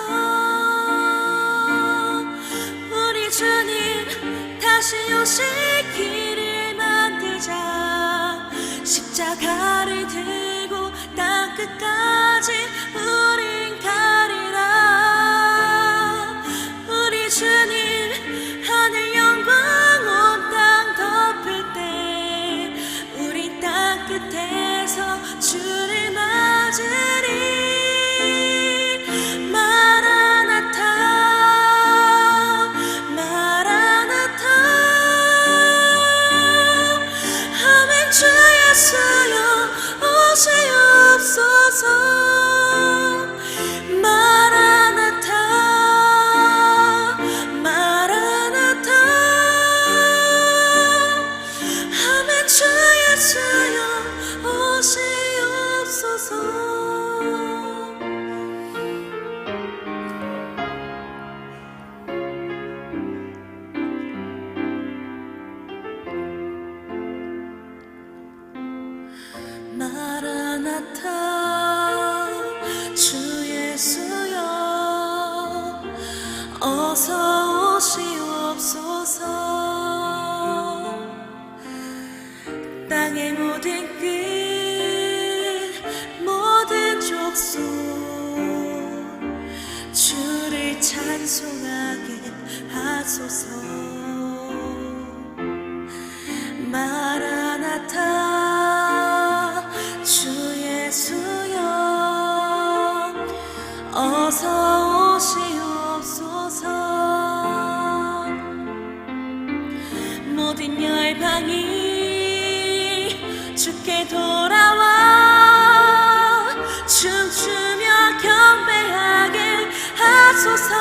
우리 주님 다시 오실 길을 만들자. 십자가를 들고 땅 끝까지 우린 가리라. 우리 주님 하늘 영광 온 땅 덮을 때 우리 땅 끝에서 주를 맞으리. 마라나타 마라나타. 아멘. 주 예수여 오시옵소서. 마라나타 마라나타. 아멘. 주 예수여 오시옵소서. 마라나타. 주 예수여 어서 오시옵소서. 땅의 모든 끝 모든 족속 주를 찬송하게 하소서. 마라나타. 주 예수여 어서 오시옵소서. 모든 열방이 주께 돌아와 춤추며 경배하게 하소서.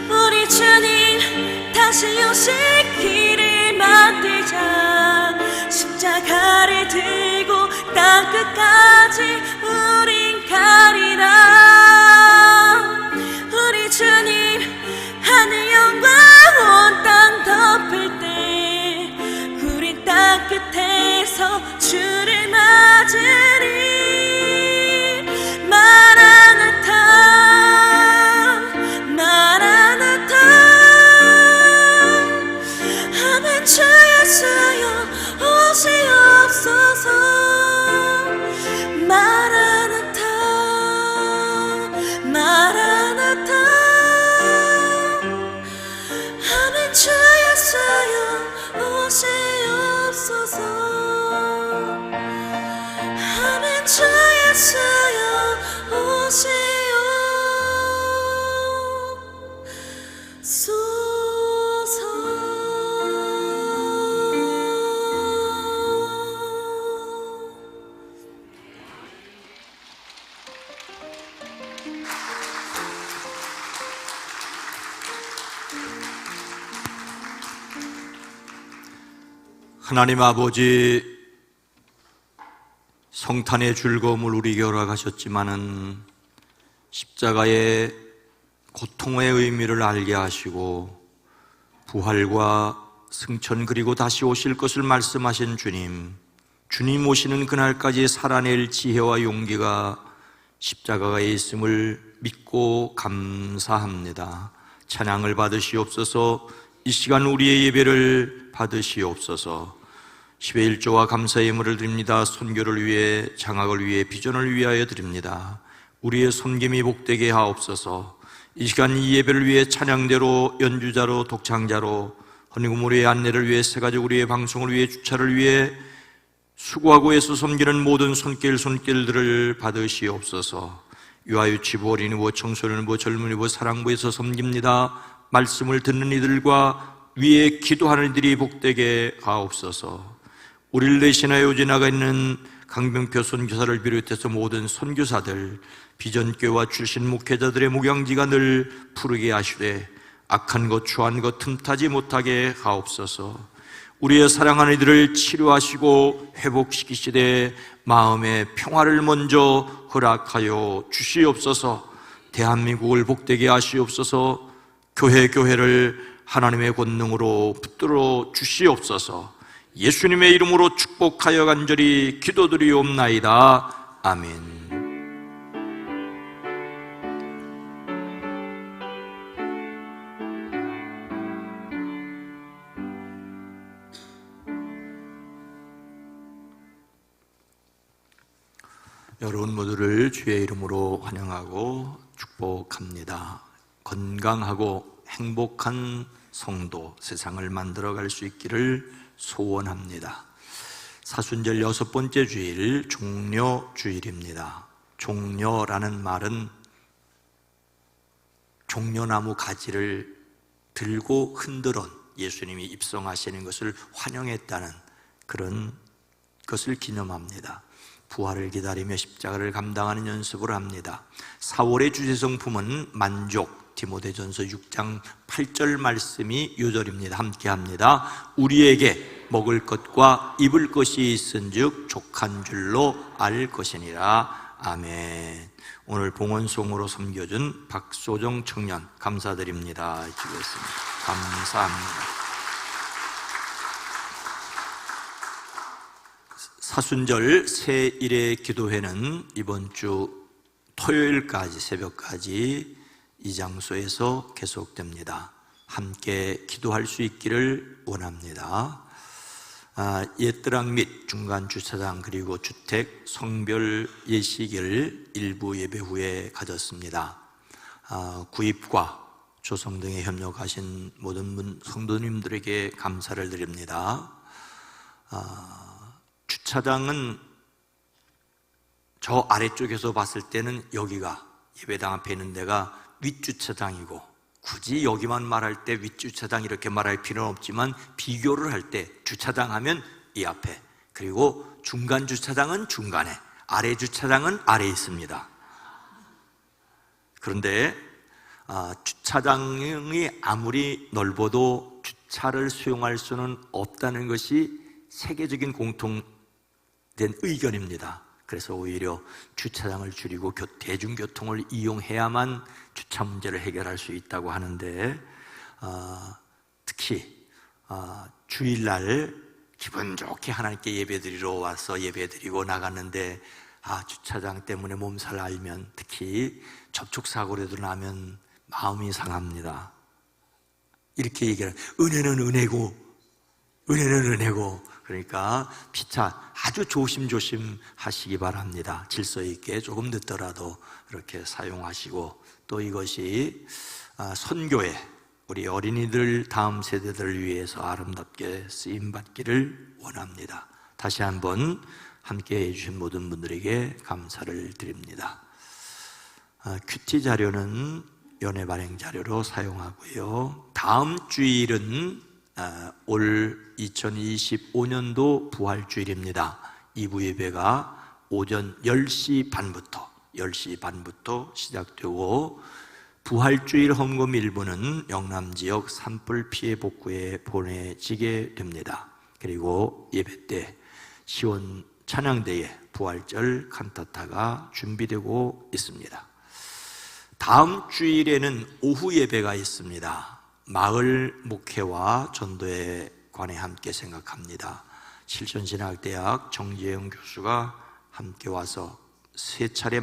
우리 주님 다시 오실 길을 만들자. 십자가를 들고 땅 끝까지 우린 가리라. 우리 주님 하늘 영광 온 땅 덮을 때 우린 땅 끝에서 주를 맞으리. 마라나타 마라나타. 아멘. 주 예수여 오시옵소서. 마라나타 마라나타. 아멘. 주 예수여 오시옵소서. 아멘. 주 예수여 하나님 아버지, 성탄의 즐거움을 우리에게 허락하셨지만은 십자가의 고통의 의미를 알게 하시고 부활과 승천 그리고 다시 오실 것을 말씀하신 주님, 주님 오시는 그날까지 살아낼 지혜와 용기가 십자가에 있음을 믿고 감사합니다. 찬양을 받으시옵소서. 이 시간 우리의 예배를 받으시옵소서. 10의 1조와 감사의 예물을 드립니다. 선교를 위해, 장학을 위해, 비전을 위하여 드립니다. 우리의 섬김이 복되게 하옵소서. 이 시간 이 예배를 위해 찬양대로, 연주자로, 독창자로, 헌금으로의 안내를 위해, 새가족을 위해, 방송을 위해, 주차를 위해 수고하고 애써 섬기는 모든 손길들을 받으시옵소서. 유아유치부, 어린이부, 청소년부, 젊은이부, 사랑부에서 섬깁니다. 말씀을 듣는 이들과 위에 기도하는 이들이 복되게 하옵소서. 우리를 대신하여 지나가 있는 강병표 선교사를 비롯해서 모든 선교사들, 비전교와 출신 목회자들의 목양지가 늘 푸르게 하시되 악한 것, 추한 것 틈타지 못하게 하옵소서. 우리의 사랑하는 이들을 치료하시고 회복시키시되 마음의 평화를 먼저 허락하여 주시옵소서. 대한민국을 복되게 하시옵소서. 교회를 하나님의 권능으로 붙들어 주시옵소서. 예수님의 이름으로 축복하여 간절히 기도드리옵나이다. 아멘. 여러분 모두를 주의 이름으로 환영하고 축복합니다. 건강하고 행복한 성도, 세상을 만들어갈 수 있기를 소원합니다. 사순절 6번째 주일, 종려주일입니다. 종려라는 말은 종려나무 가지를 들고 흔들어 예수님이 입성하시는 것을 환영했다는 그런 것을 기념합니다. 부활을 기다리며 십자가를 감당하는 연습을 합니다. 4월의 주제성품은 만족, 디모데전서 6장 8절 말씀이 요절입니다. 함께 합니다. 우리에게 먹을 것과 입을 것이 있은즉 족한 줄로 알 것이니라. 아멘. 오늘 봉헌송으로 섬겨준 박소정 청년 감사드립니다. 주겠습니다. 감사합니다. 사순절 새1의 기도회는 이번 주 토요일까지 새벽까지 이 장소에서 계속됩니다. 함께 기도할 수 있기를 원합니다. 옛드락 및 중간 주차장 그리고 주택 성별 예식을 일부 예배 후에 가졌습니다. 구입과 조성 등에 협력하신 모든 성도님들에게 감사를 드립니다. 주차장은 저 아래쪽에서 봤을 때는 여기가 예배당 앞에 있는 데가 윗주차장이고, 굳이 여기만 말할 때 윗주차장 이렇게 말할 필요는 없지만 비교를 할 때 주차장 하면 이 앞에, 그리고 중간 주차장은 중간에, 아래 주차장은 아래에 있습니다. 그런데 주차장이 아무리 넓어도 주차를 수용할 수는 없다는 것이 세계적인 공통된 의견입니다. 그래서 오히려 주차장을 줄이고 대중교통을 이용해야만 주차 문제를 해결할 수 있다고 하는데, 특히 주일날 기분 좋게 하나님께 예배드리러 와서 예배드리고 나갔는데 주차장 때문에 몸살 알면, 특히 접촉사고라도 나면 마음이 상합니다. 이렇게 얘기하는, 은혜는 은혜고 은혜는 은혜고. 그러니까 피차 아주 조심조심 하시기 바랍니다. 질서 있게 조금 늦더라도 그렇게 사용하시고, 또 이것이 선교에 우리 어린이들 다음 세대들을 위해서 아름답게 쓰임받기를 원합니다. 다시 한번 함께 해주신 모든 분들에게 감사를 드립니다. 큐티 자료는 연회 발행 자료로 사용하고요. 다음 주일은 올 2025년도 부활주일입니다. 2부 예배가 오전 10시 반부터 시작되고, 부활주일 헌금 일부는 영남지역 산불 피해 복구에 보내지게 됩니다. 그리고 예배 때 시원 찬양대에 부활절 칸타타가 준비되고 있습니다. 다음 주일에는 오후 예배가 있습니다. 마을 목회와 전도에 관해 함께 생각합니다. 실천신학대학 정재영 교수가 함께 와서 3차례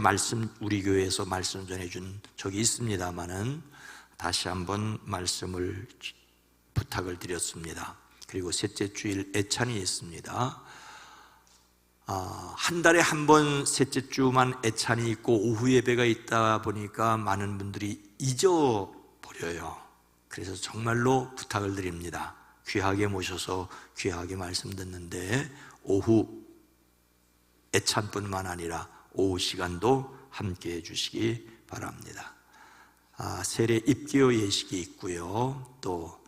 우리 교회에서 말씀 전해준 적이 있습니다만은 다시 한번 말씀을 부탁을 드렸습니다. 그리고 셋째 주일 애찬이 있습니다. 한 달에 한 번 셋째 주만 애찬이 있고 오후 예배가 있다 보니까 많은 분들이 잊어버려요. 그래서 정말로 부탁을 드립니다. 귀하게 모셔서 귀하게 말씀 듣는데 오후 애찬뿐만 아니라 오후 시간도 함께 해주시기 바랍니다. 세례 입기요 예식이 있고요. 또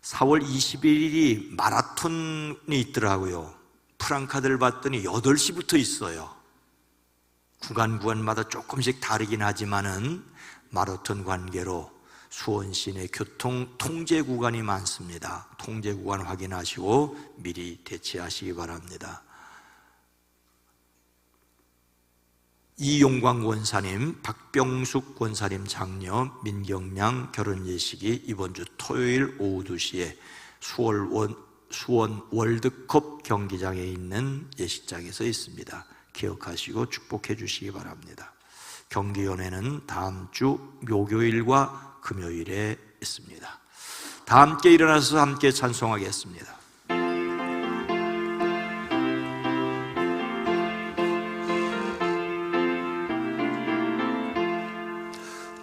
4월 21일이 마라톤이 있더라고요. 프랑카드를 봤더니 8시부터 있어요. 구간마다 조금씩 다르긴 하지만은 마라톤 관계로 수원 시내 교통 통제 구간이 많습니다. 통제 구간 확인하시고 미리 대체하시기 바랍니다. 이용광 원사님, 박병숙 원사님 장녀 민경양 결혼 예식이 이번 주 토요일 오후 2시에 수원 월드컵 경기장에 있는 예식장에서 있습니다. 기억하시고 축복해 주시기 바랍니다. 경기연회는 다음 주 목요일과 금요일에 있습니다. 다 함께 일어나서 함께 찬송하겠습니다.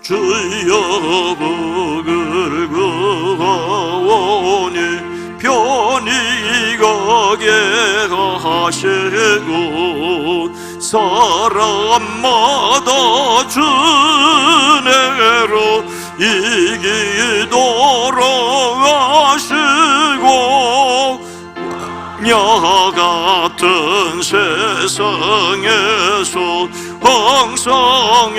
주여 복을 구하오니 편히 가게 하시고 사람마다 주내로 이기도록 하시고 냐 같은 세상에서 항상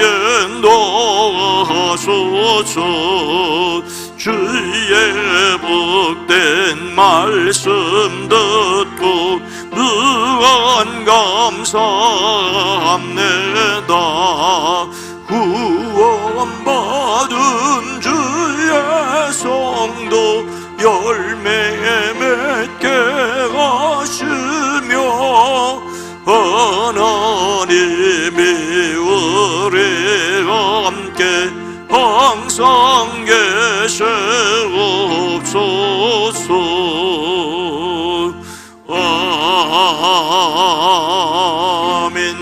인도하소서. 주의 복된 말씀 듣고 무한 감사합니다. 구원받은 주의 성도 열매 맺게 하시며 하나님이 우리 함께 항상 계시옵소서. 아멘.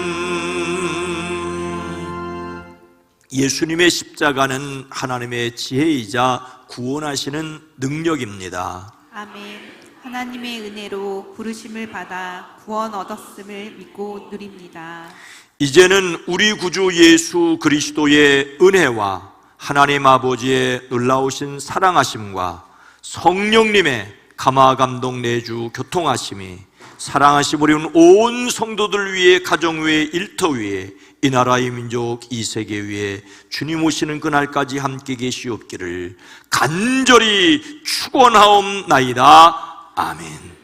예수님의 십자가는 하나님의 지혜이자 구원하시는 능력입니다. 아멘. 하나님의 은혜로 부르심을 받아 구원 얻었음을 믿고 누립니다. 이제는 우리 구주 예수 그리스도의 은혜와 하나님 아버지의 놀라우신 사랑하심과 성령님의 감화 감동 내주 교통하심이 사랑하심 우리는 온 성도들 위해 가정 위에 일터 위에 이 나라의 민족 이 세계 위에 주님 오시는 그날까지 함께 계시옵기를 간절히 축원하옵나이다. 아멘.